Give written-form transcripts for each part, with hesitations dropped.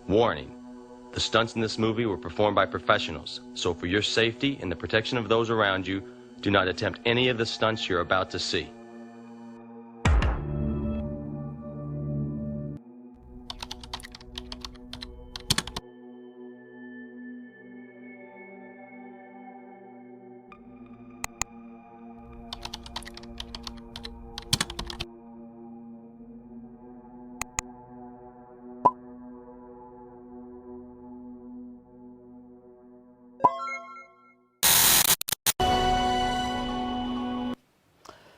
Warning: the stunts in this movie were performed by professionals, so for your safety and the protection of those around you, do not attempt any of the stunts you're about to see.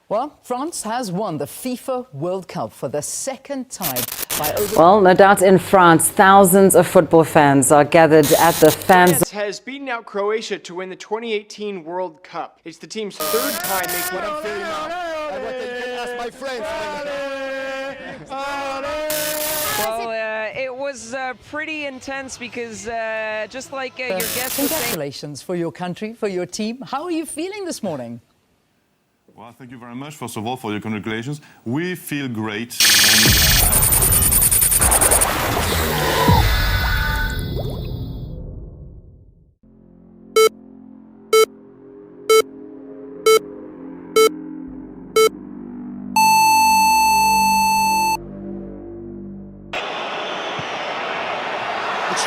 Well, France has won the FIFA World Cup for the second time by over... Well, no doubt in France, thousands of football fans are gathered at the fans... France has beaten out Croatia to win the 2018 World Cup. It's the team's third time making... What I'm feeling now. I want to ask my friends. Well, it was pretty intense because just like your guest was saying... Congratulations for your country, for your team. How are you feeling this morning? Well, thank you very much, first of all, for your congratulations. We feel great. It's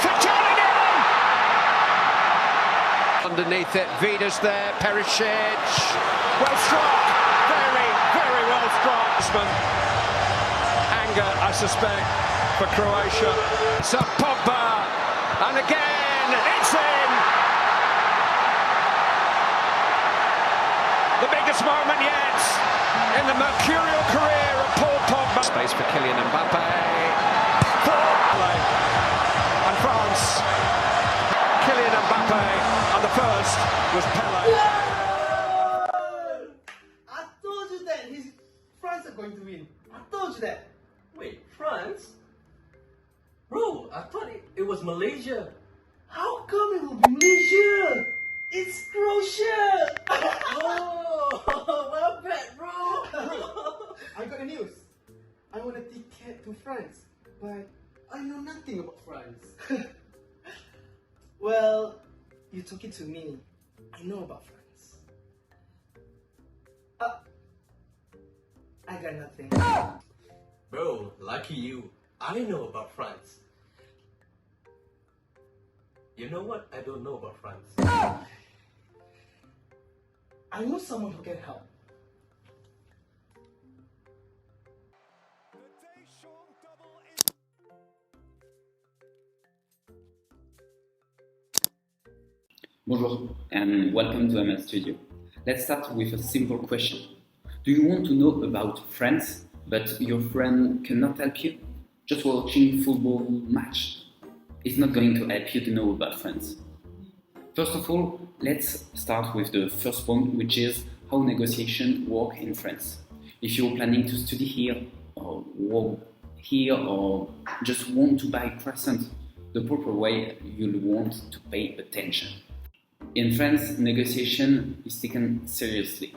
Fratellini! Underneath it, Vida's there, Perisic. Well struck, very, very well struck. Anger, I suspect, for Croatia. It's a Pogba, and again, it's in! The biggest moment yet in the mercurial career of Paul Pogba. Space for Kylian Mbappe. And France. Kylian Mbappe, and the first was Pele. France are going to win. I told you that. Wait, France? Bro, I thought it was Malaysia. How come it will be Malaysia? It's Croatia! Oh, well bet, bro! I got the news. I want a ticket to France, but I know nothing about France. Well, you're talking to me. I know about France. I got nothing. Bro, lucky you. I know about France. You know what? I don't know about France. I know someone who can help. Bonjour and welcome to ML Studio. Let's start with a simple question. Do you want to know about France, but your friend cannot help you? Just watching football match is not going to help you to know about France. First of all, let's start with the first point, which is how negotiations work in France. If you're planning to study here, or work here, or just want to buy croissant, the proper way you'll want to pay attention. In France, negotiation is taken seriously.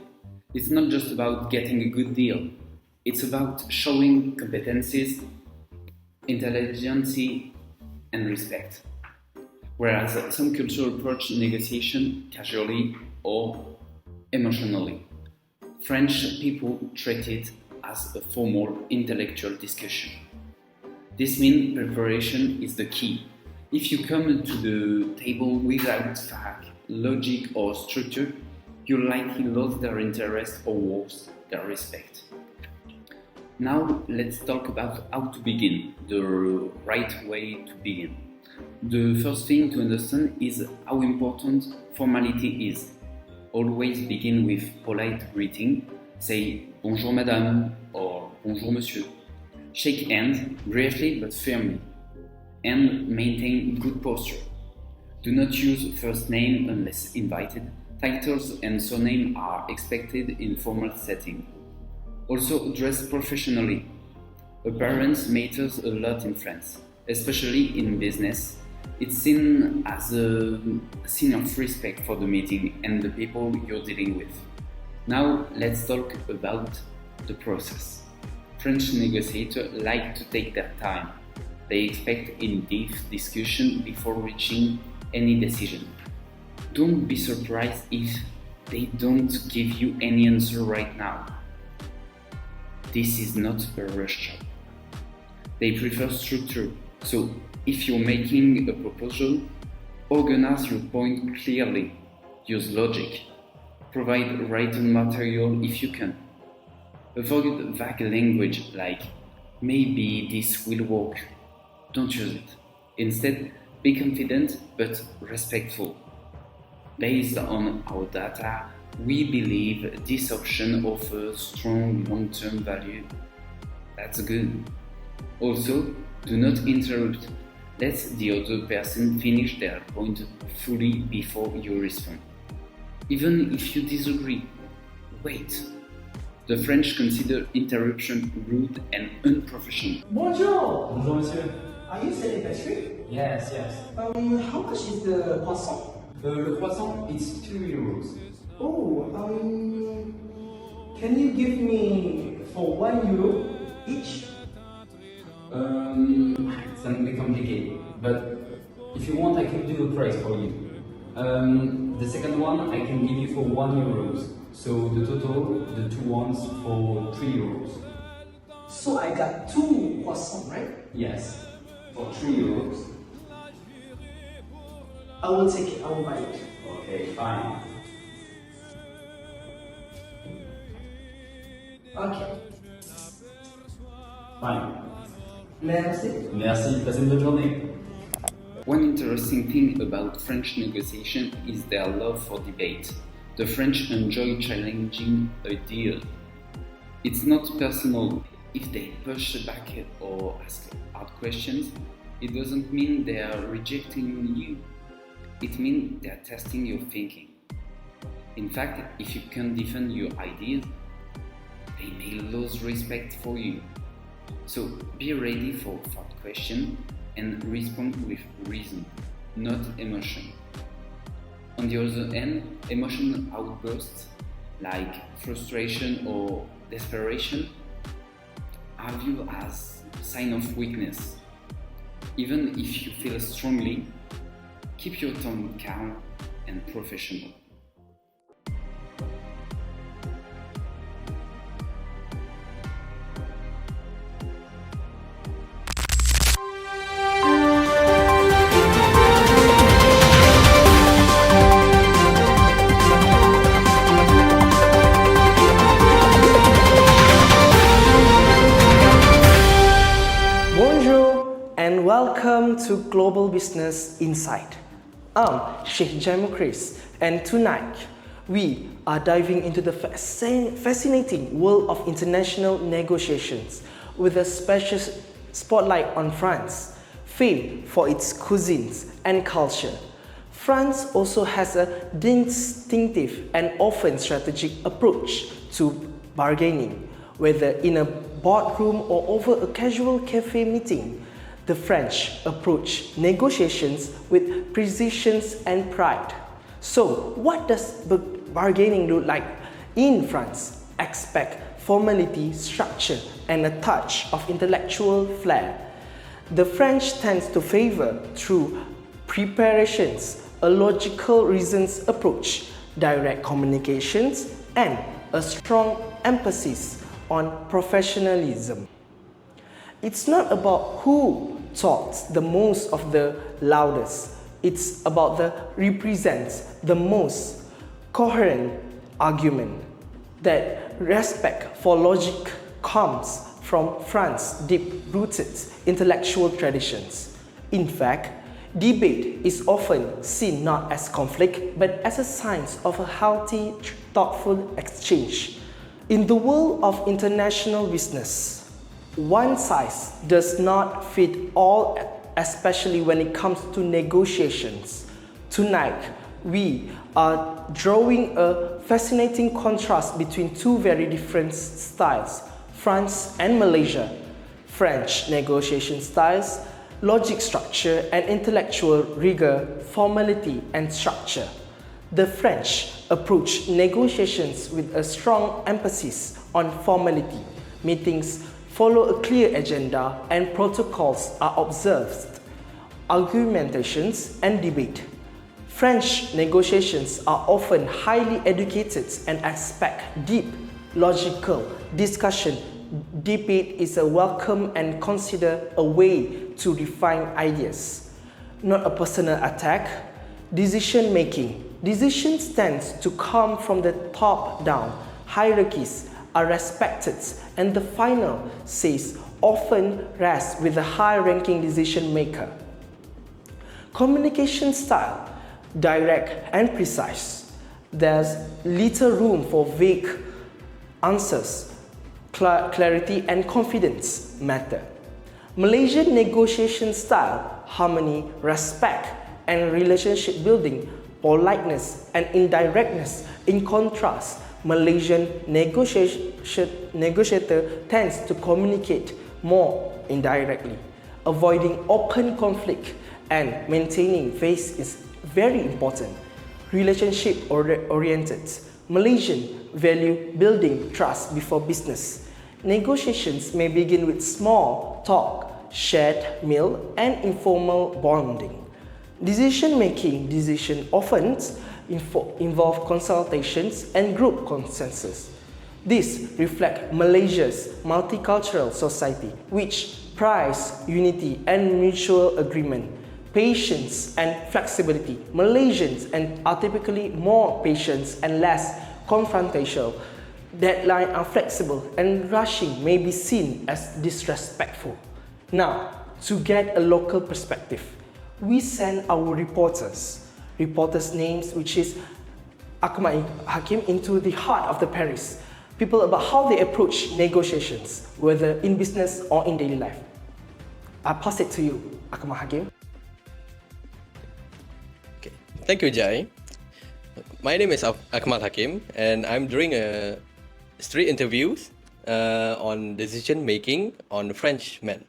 It's not just about getting a good deal. It's about showing competencies, intelligence, and respect. Whereas some cultures approach negotiation casually or emotionally. French people treat it as a formal intellectual discussion. This means preparation is the key. If you come to the table without fact, logic or structure, you likely lose their interest or worse, their respect. Now let's talk about how to begin, the right way to begin. The first thing to understand is how important formality is. Always begin with polite greeting, say bonjour madame or bonjour monsieur. Shake hands briefly but firmly, and maintain good posture. Do not use first name unless invited. Titles and surname are expected in formal setting. Also dress professionally. Appearance matters a lot in France, especially in business. It's seen as a sign of respect for the meeting and the people you're dealing with. Now let's talk about the process. French negotiators like to take their time. They expect in-depth discussion before reaching any decision. Don't be surprised if they don't give you any answer right now. This is not a rush job. They prefer structure, so if you're making a proposal, organize your point clearly, use logic, provide written material if you can. Avoid vague language like, maybe this will work. Don't use it. Instead, be confident but respectful. Based on our data, we believe this option offers strong long-term value. That's good. Also, do not interrupt. Let the other person finish their point fully before you respond. Even if you disagree, wait. The French consider interruption rude and unprofessional. Bonjour. Bonjour, monsieur. Are you selling pastry? Yes, yes. How much is the croissant? Le croissant is 2 euros. Oh, can you give me for €1 each? It's a bit complicated, but if you want, I can do a price for you. The second one I can give you for 1 euro. So the total, the two ones for 3 euros. So I got 2 croissants, right? Yes, for 3 euros. I will take it, I will buy it. Okay, fine. Okay. Fine. Merci. Merci, passez une bonne journée. One interesting thing about French negotiation is their love for debate. The French enjoy challenging a deal. It's not personal. If they push back or ask hard questions, it doesn't mean they are rejecting you. It means they are testing your thinking. In fact, if you can't defend your ideas, they may lose respect for you. So be ready for hard questions and respond with reason, not emotion. On the other hand, emotional outbursts like frustration or desperation are viewed as a sign of weakness. Even if you feel strongly, keep your tone calm and professional. And welcome to Global Business Insight. I'm Sheikh Jaimul Chris, and tonight we are diving into the fascinating world of international negotiations with a special spotlight on France, famed for its cuisines and culture. France also has a distinctive and often strategic approach to bargaining, whether in a boardroom or over a casual cafe meeting. The French approach negotiations with precision and pride. So, what does bargaining look like in France? Expect formality, structure, and a touch of intellectual flair. The French tends to favor through preparations, a logical reasons approach, direct communications, and a strong emphasis on professionalism. It's not about who talks the most of the loudest. It's about the represents the most coherent argument. That respect for logic comes from France's deep-rooted intellectual traditions. In fact, debate is often seen not as conflict but as a sign of a healthy, thoughtful exchange. In the world of international business, one size does not fit all, especially when it comes to negotiations. Tonight, we are drawing a fascinating contrast between two very different styles, France and Malaysia. French negotiation styles, logic, structure, and intellectual rigor, formality, and structure. The French approach negotiations with a strong emphasis on formality, meetings follow a clear agenda and protocols are observed, argumentations and debate. French negotiations are often highly educated and expect deep, logical discussion. Debate is a welcome and considered a way to refine ideas, not a personal attack. Decision making. Decisions tend to come from the top down. Hierarchies are respected and the final says often rests with the high-ranking decision maker. Communication style, direct and precise. There's little room for vague answers. Clarity and confidence matter. Malaysian negotiation style, harmony, respect and relationship building, politeness and indirectness. In contrast, Malaysian negotiator tends to communicate more indirectly. Avoiding open conflict and maintaining face is very important. Relationship oriented. Malaysian value building trust before business. Negotiations may begin with small talk, shared meal and informal bonding. Decision making often involve consultations and group consensus. This reflects Malaysia's multicultural society, which prize unity and mutual agreement, patience and flexibility. Malaysians are typically more patient and less confrontational. Deadlines are flexible and rushing may be seen as disrespectful. Now, to get a local perspective, we send our reporters' names, which is Ahmad Hakim, into the heart of the Paris. People about how they approach negotiations, whether in business or in daily life. I pass it to you, Ahmad Hakim. Okay. Thank you, Jai. My name is Ahmad Hakim, and I'm doing a street interviews on decision making on Frenchmen.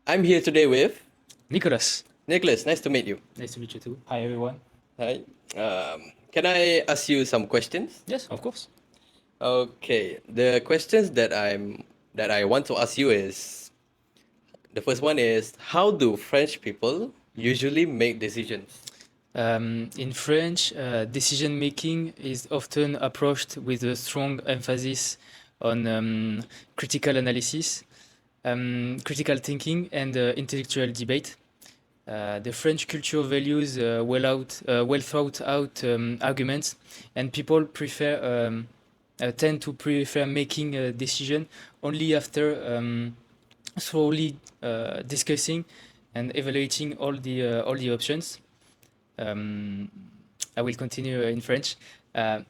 I'm here today with Nicholas. Nicholas, nice to meet you. Nice to meet you too. Hi everyone. Hi. Can I ask you some questions? Yes, of course. Okay. The questions that I want to ask you is, the first one is, how do French people usually make decisions? In French, decision making is often approached with a strong emphasis on critical analysis, critical thinking, and intellectual debate. The French culture values well thought out arguments, and people tend to prefer making a decision only after thoroughly discussing and evaluating all the options. I will continue in French.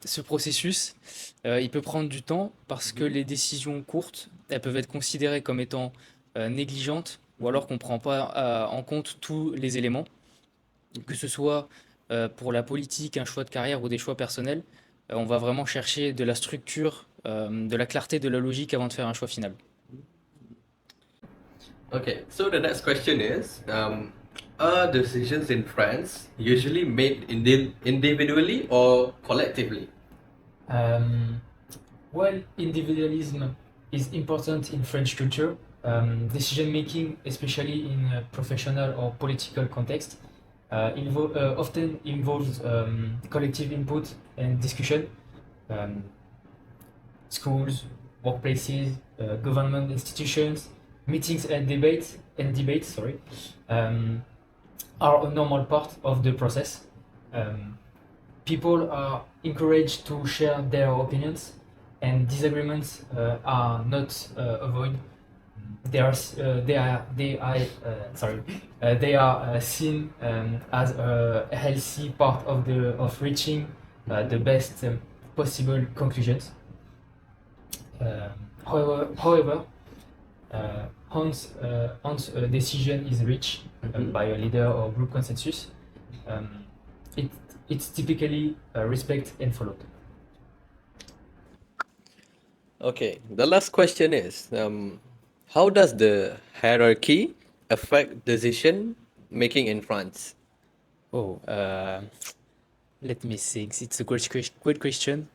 Ce processus, il peut prendre du temps parce que les décisions courtes, elles peuvent être considérées comme étant négligentes ou alors qu'on ne prend pas en compte tous les éléments, que ce soit pour la politique, un choix de carrière ou des choix personnels. On va vraiment chercher de la structure, de la clarté, de la logique avant de faire un choix final. Okay, so the next question is, are decisions in France usually made individually or collectively? Well, individualism is important in French culture. Decision making, especially in a professional or political context, often involves collective input and discussion. Schools, workplaces, government institutions, meetings and debates are a normal part of the process. People are encouraged to share their opinions, and disagreements are not avoided. They are seen as a healthy part of reaching the best possible conclusions. However, once a decision is reached by a leader or group consensus, it's typically respected and followed. Okay, the last question is, how does the hierarchy affect decision making in France? Let me think. It's a great question.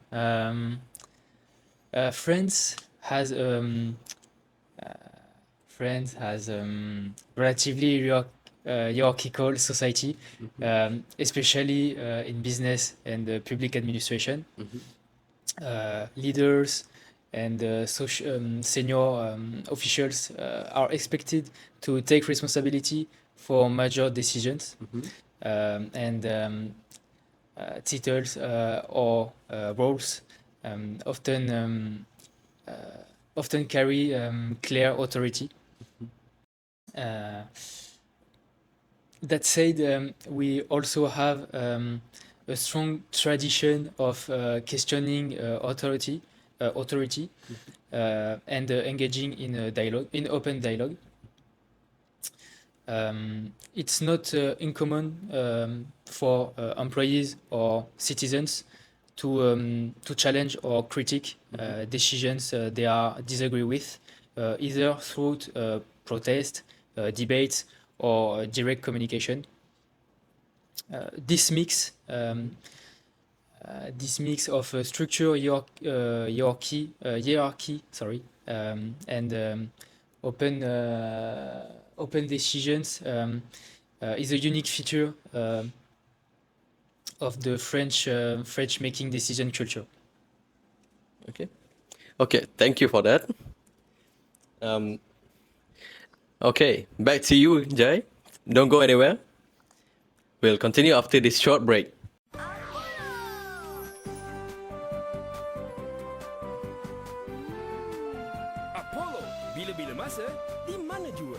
France has France has relatively hierarchical society, especially in business and public administration. Leaders and senior officials are expected to take responsibility for major decisions, and titles or roles often carry clear authority. That said, we also have a strong tradition of questioning authority, and engaging in a dialogue, in open dialogue. It's not uncommon for employees or citizens to challenge or critique decisions they are disagree with, either through protest, debate, or direct communication. This mix of structure, hierarchy, and open decisions is a unique feature of the French making decision culture. Okay, thank you for that. Okay, back to you, Jai. Don't go anywhere. We'll continue after this short break. Apollo, bila-bila masa, di mana jua?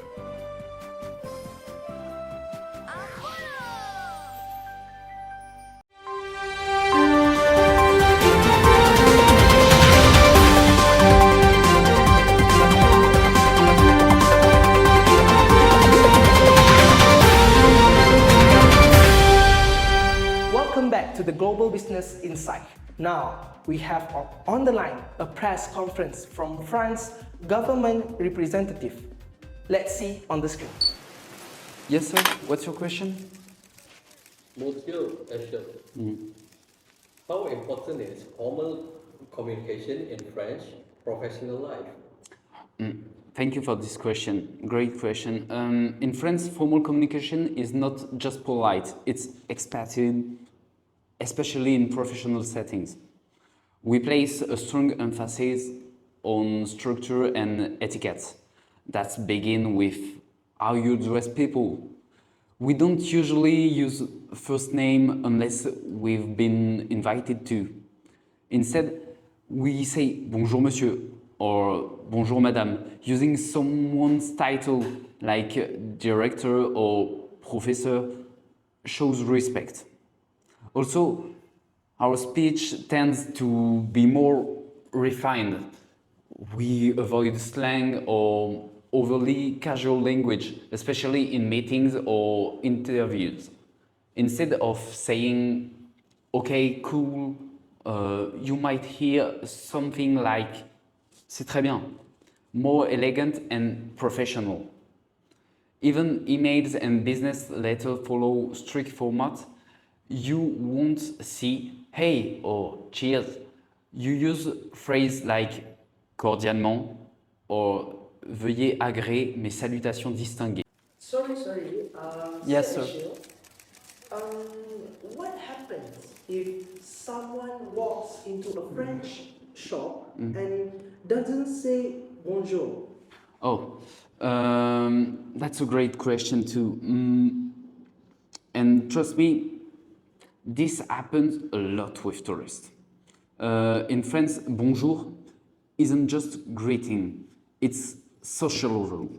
Welcome back to the Global Business Insight. Now, we have on the line a press conference from France government representative. Let's see on the screen. Yes, sir. What's your question? Monsieur Echel, how important is formal communication in French professional life? Thank you for this question. Great question. In France, formal communication is not just polite, it's expected, especially in professional settings. We place a strong emphasis on structure and etiquette that begin with how you address people. We don't usually use first name unless we've been invited to. Instead, we say bonjour monsieur or bonjour madame, using someone's title like director or professor shows respect. Also, our speech tends to be more refined. We avoid slang or overly casual language, especially in meetings or interviews. Instead of saying, okay, cool, you might hear something like, c'est très bien, more elegant and professional. Even emails and business letters follow strict format. You won't see hey or cheers. You use phrases like cordialement or veuillez agréer mes salutations distinguées. Sorry. Yes, sir. What happens if someone walks into a French shop and doesn't say bonjour? Oh, that's a great question too. And trust me, this happens a lot with tourists. In France, bonjour isn't just greeting, it's social rule.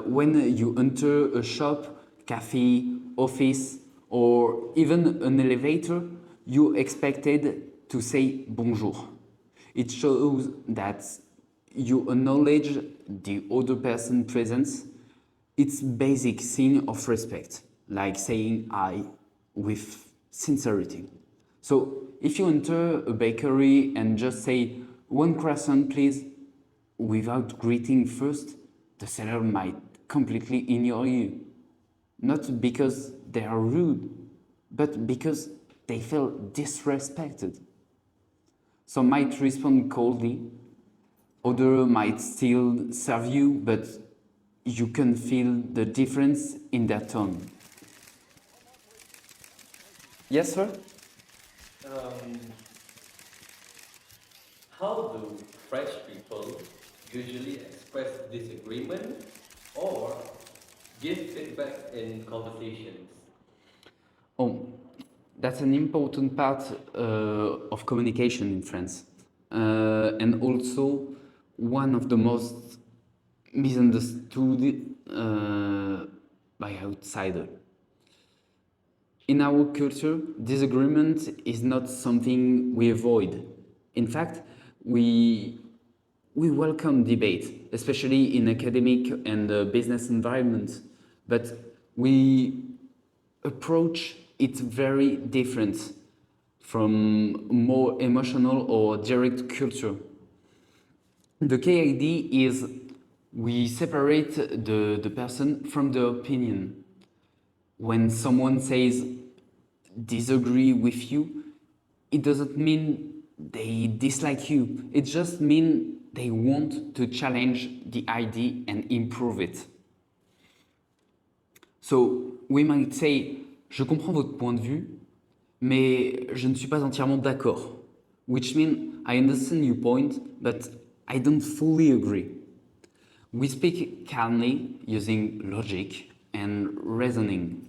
When you enter a shop, cafe, office, or even an elevator, you're expected to say bonjour. It shows that you acknowledge the other person's presence. It's basic sign of respect, like saying I with sincerity. So if you enter a bakery and just say one croissant please, without greeting first, the seller might completely ignore you. Not because they are rude, but because they feel disrespected. Some might respond coldly, others might still serve you, but you can feel the difference in their tone. Yes, sir? How do French people usually express disagreement or give feedback in conversations? Oh, that's an important part of communication in France. And also one of the most misunderstood by outsiders. In our culture, disagreement is not something we avoid. In fact, we welcome debate, especially in academic and business environments, but we approach it very different from more emotional or direct culture. The key idea is we separate the person from the opinion. When someone says disagree with you, it doesn't mean they dislike you. It just means they want to challenge the idea and improve it. So we might say, je comprends votre point de vue, mais je ne suis pas entièrement d'accord. Which means I understand your point, but I don't fully agree. We speak calmly using logic and reasoning.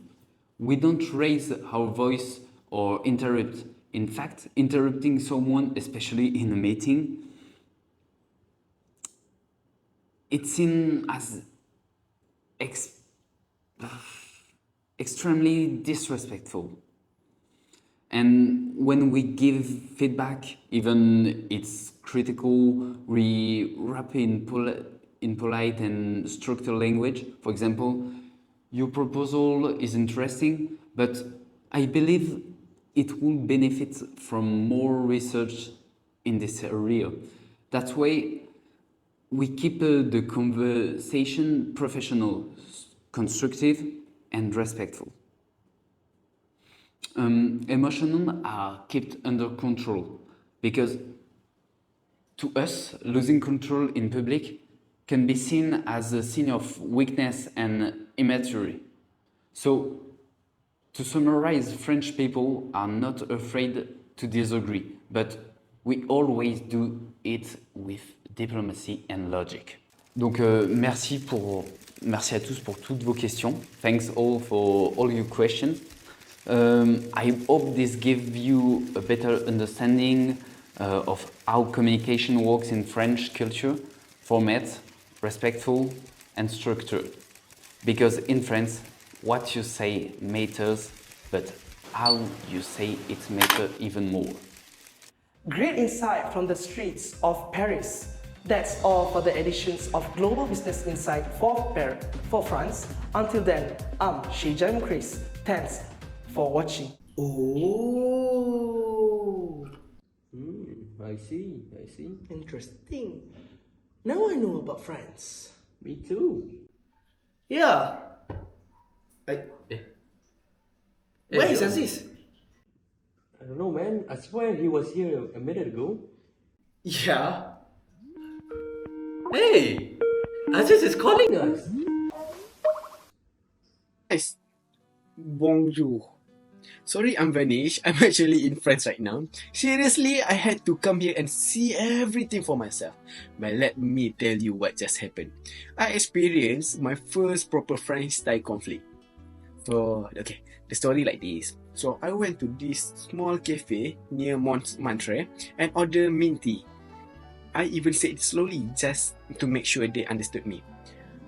We don't raise our voice or interrupt. In fact, interrupting someone, especially in a meeting, it's seen as extremely disrespectful. And when we give feedback, even it's critical, we wrap in polite and structured language. For example, your proposal is interesting, but I believe it will benefit from more research in this area. That way, we keep the conversation professional, constructive, and respectful. Emotions are kept under control because to us, losing control in public can be seen as a sign of weakness and immaturity. So, to summarize, French people are not afraid to disagree, but we always do it with diplomacy and logic. Donc, merci à tous pour toutes vos questions. Thanks all for all your questions. I hope this gives you a better understanding of how communication works in French culture, format, respectful and structured. Because in France, what you say matters, but how you say it matters even more. Great insight from the streets of Paris. That's all for the editions of Global Business Insight for France. Until then, I'm Shijam Chris. Thanks for watching. Oh, I see. interesting. Now I know about France. Me too. Yeah. Where is Aziz? I don't know, man. I swear he was here a minute ago. Yeah. Hey, Aziz is calling us. Guys, bonjour. Sorry I'm vanished. I'm actually in France right now. Seriously, I had to come here and see everything for myself. But let me tell you what just happened. I experienced my first proper French-Thai conflict. So, okay, the story like this. So, I went to this small cafe near Montreux and ordered mint tea. I even said it slowly just to make sure they understood me.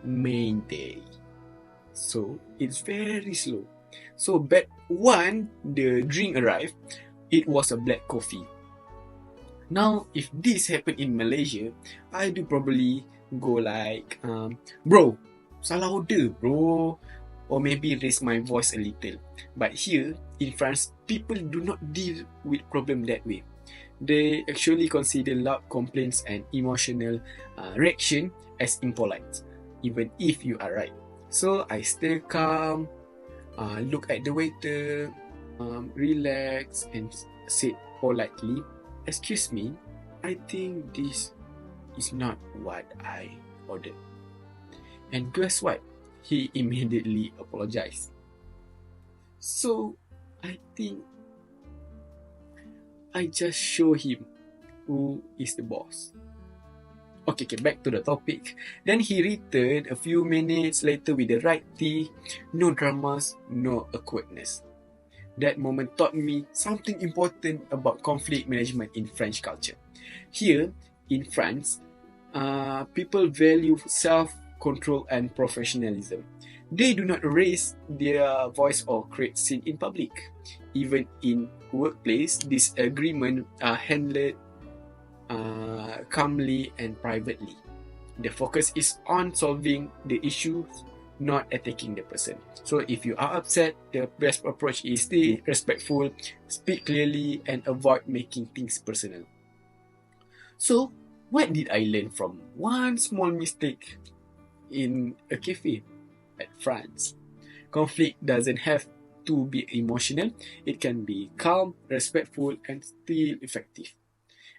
Main tea. So, it's very slow. So, but when the drink arrived, it was a black coffee. Now, if this happened in Malaysia, I do probably go like, bro, salah order, bro. Or maybe raise my voice a little. But here, in France, people do not deal with problem that way. They actually consider loud complaints and emotional reaction as impolite, even if you are right. So, I stay calm, look at the waiter, relax and said politely, "Excuse me, I think this is not what I ordered." And guess what? He immediately apologized. So, I think I just show him who is the boss. Okay, back to the topic. Then he returned a few minutes later with the right tea, no dramas, no awkwardness. That moment taught me something important about conflict management in French culture. Here, in France, people value self-control and professionalism. They do not raise their voice or create scene in public. Even in workplace, disagreements are handled calmly and privately. The focus is on solving the issues, not attacking the person. So if you are upset, the best approach is stay respectful, speak clearly, and avoid making things personal. So, what did I learn from one small mistake in a cafe at France? Conflict doesn't have to be emotional. It can be calm, respectful, and still effective.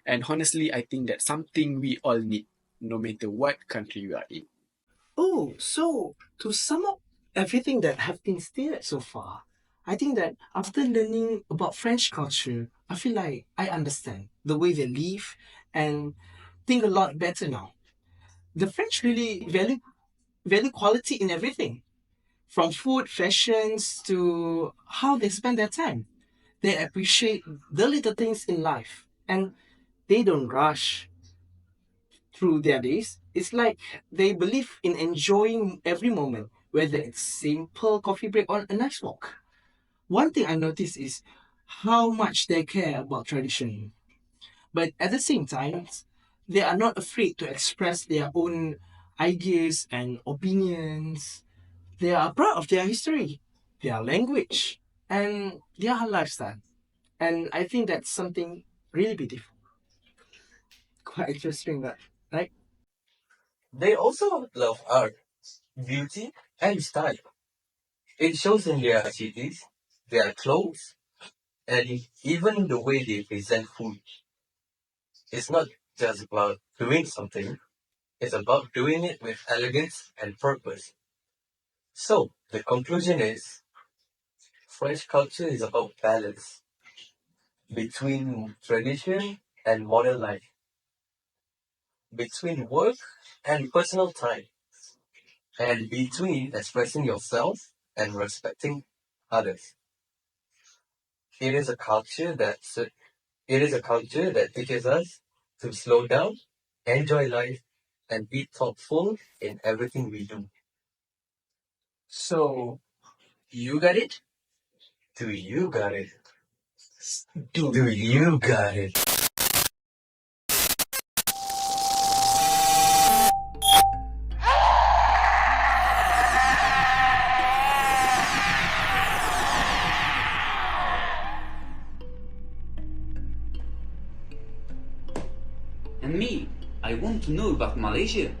And honestly, I think that's something we all need, no matter what country we are in. Oh, so to sum up everything that have been stated so far, I think that after learning about French culture, I feel like I understand the way they live and think a lot better now. The French really value quality in everything, from food, fashions to how they spend their time. They appreciate the little things in life and they don't rush through their days. It's like they believe in enjoying every moment, whether it's simple coffee break or a nice walk. One thing I noticed is how much they care about tradition. But at the same time, they are not afraid to express their own ideas and opinions. They are proud of their history, their language, and their lifestyle. And I think that's something really beautiful. Quite interesting, that, right? They also love art, beauty, and style. It shows in their cities, their clothes, and even in the way they present food. It's not just about doing something, it's about doing it with elegance and purpose. So, the conclusion is French culture is about balance between tradition and modern life, between work and personal time, and between expressing yourself and respecting others. It is a culture that teaches us to slow down, enjoy life, and be thoughtful in everything we do. So, you got it? Do you got it? Do you got it? And me, I want to know about Malaysia.